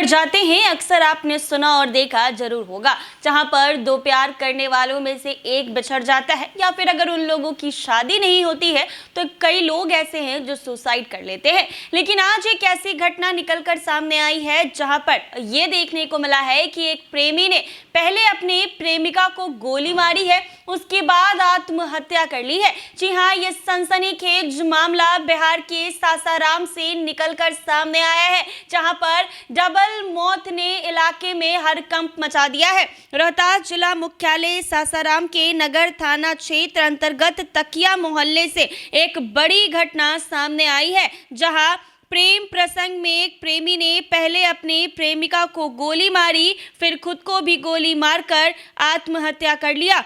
जाते हैं, अक्सर आपने सुना और देखा जरूर होगा, जहां पर दो प्यार करने वालों में से एक बिछड़ जाता है या फिर अगर उन लोगों की शादी नहीं होती है तो कई लोग ऐसे हैं जो सुसाइड कर लेते हैं। लेकिन आज एक ऐसी घटना निकलकर सामने आई है जहां पर यह देखने को मिला है कि एक प्रेमी ने पहले अपनी प्रेमिका को गोली मारी है, उसके बाद आत्महत्या कर ली है। जी हाँ, ये सनसनीखेज मामला बिहार के सासाराम से निकलकर सामने आया है, जहां पर डबल मौत ने इलाके में हड़कंप मचा दिया है। रोहतास जिला मुख्यालय सासाराम के नगर थाना क्षेत्र अंतर्गत तकिया मोहल्ले से एक बड़ी घटना सामने आई है, जहां प्रेम प्रसंग में एक प्रेमी ने पहले अपनी प्रेमिका को गोली मारी, फिर खुद को भी गोली मारकर आत्महत्या कर लिया।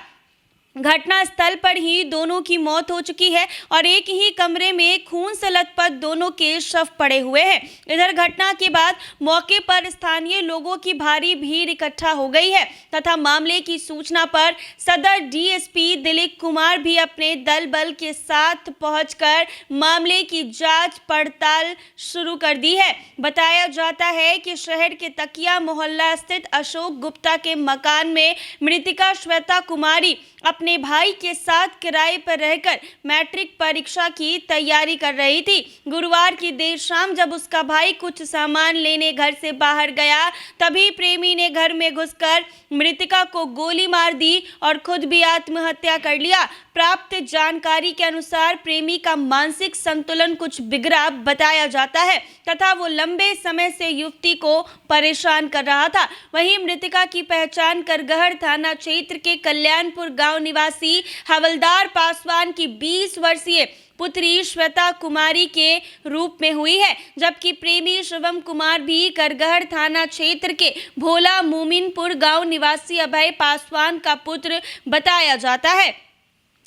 घटना स्थल पर ही दोनों की मौत हो चुकी है और एक ही कमरे में खून से लथपथ दोनों के शव पड़े हुए हैं। इधर घटना के बाद मौके पर स्थानीय लोगों की भारी भीड़ इकट्ठा हो गई है तथा मामले की सूचना पर सदर डीएसपी दिलीप कुमार भी अपने दल बल के साथ पहुंचकर मामले की जांच पड़ताल शुरू कर दी है। बताया जाता है कि शहर के तकिया मोहल्ला स्थित अशोक गुप्ता के मकान में मृतिका श्वेता कुमारी अपने भाई के साथ किराए पर रहकर मैट्रिक परीक्षा की तैयारी कर रही थी। गुरुवार की देर शाम जब उसका भाई कुछ सामान लेने घर से बाहर गया, तभी प्रेमी ने घर में घुसकर मृतिका को गोली मार दी और खुद भी आत्महत्या कर लिया। प्राप्त जानकारी के अनुसार प्रेमी का मानसिक संतुलन कुछ बिगड़ा बताया जाता है तथा वो लंबे समय से युवती को परेशान कर रहा था। वहीं मृतिका की पहचान करगहर थाना क्षेत्र के कल्याणपुर गांव निवासी हवलदार पासवान की 20 वर्षीय पुत्री श्वेता कुमारी के रूप में हुई है, जबकि प्रेमी शिवम कुमार भी करगहर थाना क्षेत्र के भोला मोमिनपुर गांव निवासी अभय पासवान का पुत्र बताया जाता है।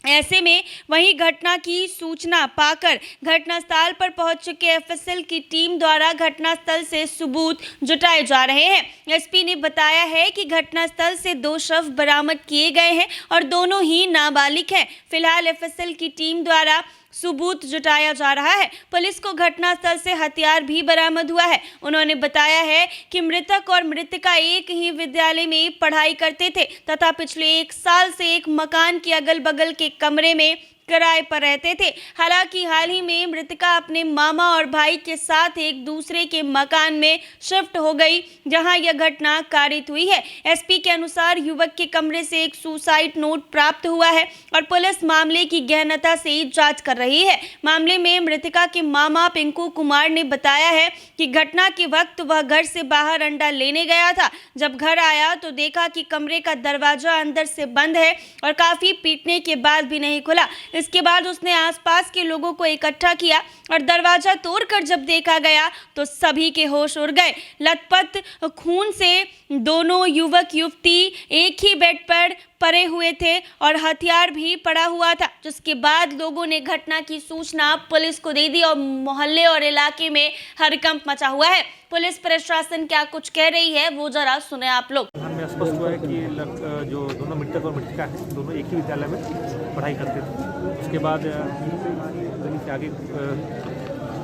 ऐसे में वहीं घटना की सूचना पाकर घटनास्थल पर पहुंच चुके एफएसएल की टीम द्वारा घटनास्थल से सबूत जुटाए जा रहे हैं। एसपी ने बताया है कि घटनास्थल से 2 शव बरामद किए गए हैं और दोनों ही नाबालिग हैं। फिलहाल एफएसएल की टीम द्वारा सबूत जुटाया जा रहा है। पुलिस को घटनास्थल से हथियार भी बरामद हुआ है। उन्होंने बताया है कि मृतक और मृतिका एक ही विद्यालय में पढ़ाई करते थे तथा पिछले 1 साल से एक मकान के अगल बगल के कमरे में किराए पर रहते थे। हालांकि हाल ही में मृतिका अपने मामा और भाई के साथ एक दूसरे के मकान में शिफ्ट हो गई, जहां यह घटना कारित हुई है। एसपी के अनुसार युवक के कमरे से एक सुसाइड नोट प्राप्त हुआ है और पुलिस मामले की गहनता से जांच कर रही है। मामले में मृतिका के मामा पिंकू कुमार ने बताया है कि घटना के वक्त वह घर से बाहर अंडा लेने गया था। जब घर आया तो देखा कि कमरे का दरवाजा अंदर से बंद है और काफी पीटने के बाद भी नहीं खुला। इसके बाद उसने आसपास के लोगों को इकट्ठा किया और दरवाजा तोड़कर जब देखा गया तो सभी के होश उड़ गए। लथपथ खून से दोनों युवक युवती एक ही बेड पर पड़े हुए थे और हथियार भी पड़ा हुआ था, जिसके बाद लोगों ने घटना की सूचना पुलिस को दे दी और मोहल्ले और इलाके में हड़कंप मचा हुआ है। पुलिस प्रशासन क्या कुछ कह रही है वो जरा सुने आप लोग। हमें स्पष्ट हुआ है कि जो दोनों मृतक और मृतिका है, दोनों एक ही विद्यालय में पढ़ाई करते थे। उसके बाद गली के आगे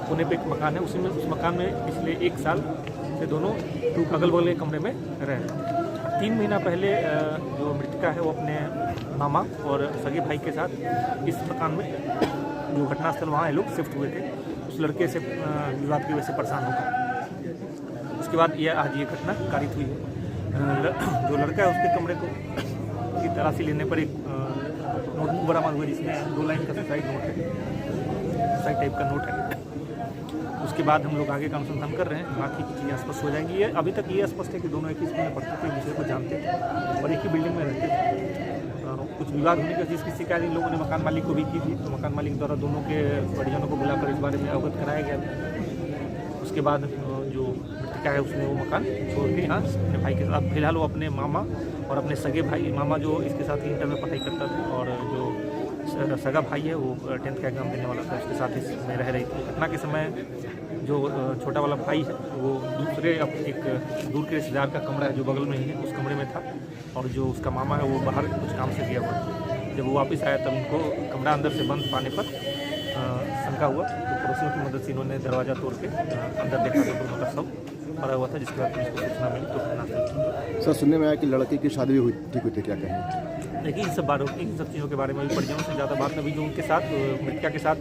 कोने पे एक मकान है, उसमें उस मकान में पिछले 1 साल से दोनों अगल बगल के कमरे में रहे। 3 महीना पहले जो मृतिका है वो अपने मामा और सगे भाई के साथ इस मकान में जो घटनास्थल वहाँ लोग शिफ्ट हुए थे, उस लड़के से विवाद की वजह से परेशान होकर उसके बाद आज ये घटना कारित हुई है। जो लड़का है उसके कमरे की तलाशी लेने पर एक नोटबुक बरामद हुआ जिसमें 2 लाइन का सुसाइड नोट है, सुसाइड टाइप का नोट है। उसके बाद हम लोग आगे का अनुसंधान कर रहे हैं, बाकी की चीज़ें स्पष्ट हो जाएंगी। ये अभी तक ये स्पष्ट है कि दोनों एक ही स्कूल में पढ़ते थे, एक दूसरे को जानते थे और एक ही बिल्डिंग में रहते थे। कुछ विवाद होने का जिसकी शिकायत इन लोगों ने मकान मालिक को भी की थी, तो मकान मालिक द्वारा दोनों के परिजनों को बुलाकर इस बारे में अवगत कराया गया। उसके बाद जो मृतिका है उसने वो मकान छोड़ के यहाँ अपने भाई के साथ, फिलहाल वो अपने मामा और अपने सगे भाई, मामा जो इसके साथ ही इंटर में पढ़ाई करता था और जो सगा भाई है वो 10th का एग्जाम देने वाला था, उसके साथ इसमें रह रही थी। घटना के समय जो छोटा वाला भाई है वो दूसरे एक दूर के रिश्तेदार का कमरा है जो बगल में ही है, उस कमरे में था और जो उसका मामा है वो बाहर कुछ काम से गया हुआ। जब वो वापस आया तब उनको कमरा अंदर से बंद पाने पर शंका हुआ, तो पड़ोसियों की मदद से इन्होंने दरवाज़ा तोड़ के अंदर देखा तो दोनों का शव पड़ा हुआ था, जिसके बाद पुलिस को सूचना मिली तो घटना स्थल। सर सुनने में आया कि लड़के की शादी भी ठीक हुई थी, क्या कहें? देखिए इन सब चीज़ों के बारे में भी परिजनों से ज़्यादा बात अभी जो उनके साथ मृतका के साथ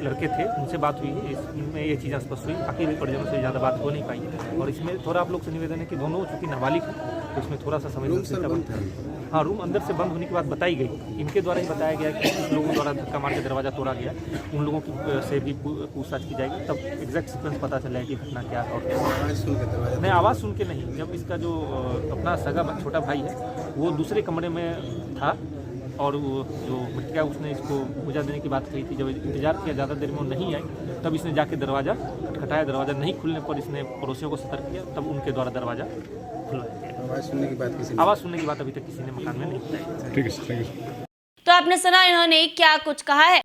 लड़के थे उनसे बात हुई है, इसमें ये चीज़ें स्पष्ट हुई। बाकी भी परिजनों से ज़्यादा बात हो नहीं पाई। और इसमें थोड़ा आप लोग से निवेदन है कि दोनों चूँकि नाबालिग हैं तो इसमें थोड़ा सा संवेदनशीलता बनता है। हाँ, रूम अंदर से बंद होने की बात बताई गई, इनके द्वारा ही बताया गया कि कुछ लोगों द्वारा धक्का मार के दरवाज़ा तोड़ा गया। उन लोगों की से भी पूछताछ की जाएगी, तब एग्जैक्ट सीक्वेंस पता चला है कि घटना क्या और क्या। नहीं, आवाज़ सुन के नहीं, जब इसका जो अपना सगा छोटा भाई है वो दूसरे कमरे में था और वो जो मृतका उसने इसको पूजा देने की बात कही थी। जब इंतजार किया ज़्यादा देर में वो नहीं आई, तब इसने जाके दरवाज़ा खटखटाया। दरवाज़ा नहीं खुलने पर इसने पड़ोसियों को सतर्क किया, तब उनके द्वारा दरवाज़ा खुलवाया गया। आवाज़ सुनने की बात अभी तक किसी ने मकान में नहीं बताई। ठीक है, थैंक यू। तो आपने सुना इन्होंने क्या कुछ कहा है।